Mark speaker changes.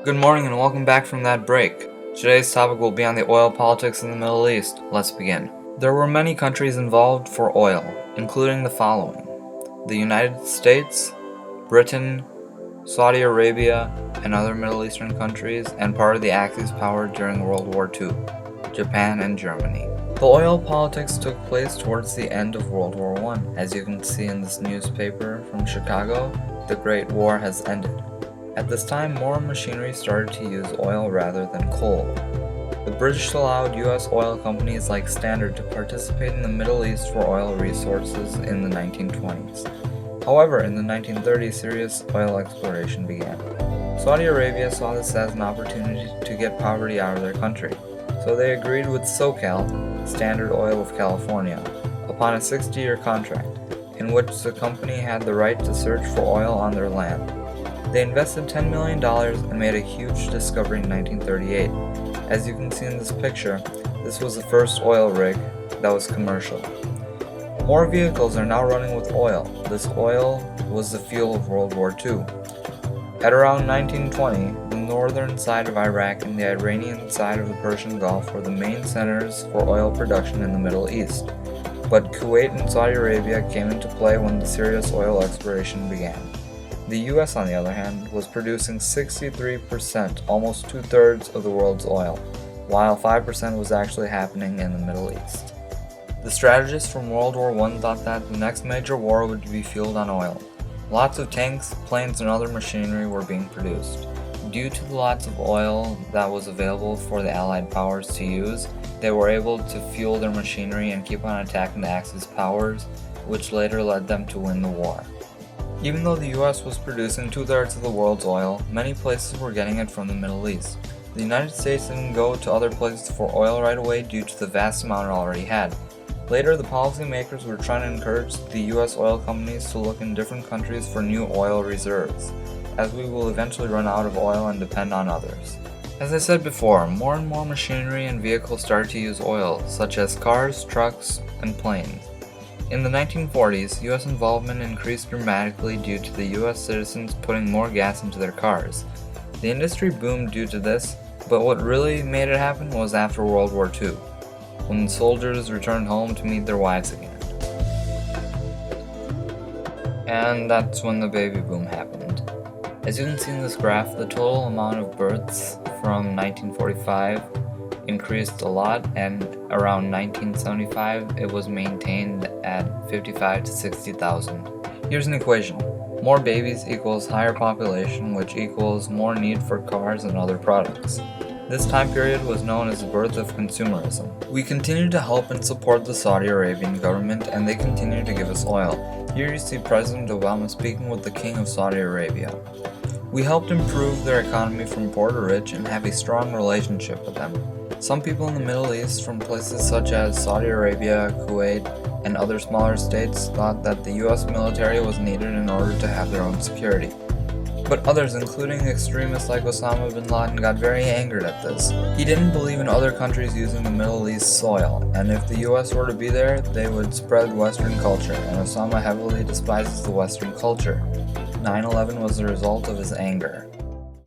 Speaker 1: Good morning and welcome back from that break. Today's topic will be on the oil politics in the Middle East. Let's begin. There were many countries involved for oil, including the following: the United States, Britain, Saudi Arabia, and other Middle Eastern countries, and part of the Axis power during World War II, Japan and Germany. The oil politics took place towards the end of World War I. As you can see in this newspaper from Chicago, the Great War has ended. At this time, more machinery started to use oil rather than coal. The British allowed U.S. oil companies like Standard to participate in the Middle East for oil resources in the 1920s. However, in the 1930s, serious oil exploration began. Saudi Arabia saw this as an opportunity to get poverty out of their country, so they agreed with SoCal, Standard Oil of California, upon a 60-year contract, in which the company had the right to search for oil on their land. They invested $10 million and made a huge discovery in 1938. As you can see in this picture, this was the first oil rig that was commercial. More vehicles are now running with oil. This oil was the fuel of World War II. At around 1920, the northern side of Iraq and the Iranian side of the Persian Gulf were the main centers for oil production in the Middle East. But Kuwait and Saudi Arabia came into play when the serious oil exploration began. The US, on the other hand, was producing 63%, almost two-thirds of the world's oil, while 5% was actually happening in the Middle East. The strategists from World War I thought that the next major war would be fueled on oil. Lots of tanks, planes, and other machinery were being produced. Due to the lots of oil that was available for the Allied powers to use, they were able to fuel their machinery and keep on attacking the Axis powers, which later led them to win the war. Even though the US was producing two-thirds of the world's oil, many places were getting it from the Middle East. The United States didn't go to other places for oil right away due to the vast amount it already had. Later, the policymakers were trying to encourage the US oil companies to look in different countries for new oil reserves, as we will eventually run out of oil and depend on others. As I said before, more and more machinery and vehicles started to use oil, such as cars, trucks, and planes. In the 1940s, U.S. involvement increased dramatically due to the U.S. citizens putting more gas into their cars. The industry boomed due to this, but what really made it happen was after World War II, when the soldiers returned home to meet their wives again. And that's when the baby boom happened. As you can see in this graph, the total amount of births from 1945 increased a lot, and around 1975 it was maintained at 55 to 60,000. Here's an equation. More babies equals higher population, which equals more need for cars and other products. This time period was known as the birth of consumerism. We continue to help and support the Saudi Arabian government, and they continue to give us oil. Here you see President Obama speaking with the King of Saudi Arabia. We helped improve their economy from poor to rich and have a strong relationship with them. Some people in the Middle East from places such as Saudi Arabia, Kuwait, and other smaller states thought that the US military was needed in order to have their own security. But others, including extremists like Osama bin Laden, got very angered at this. He didn't believe in other countries using the Middle East soil, and if the US were to be there, they would spread Western culture, and Osama heavily despises the Western culture. 9/11 was the result of his anger.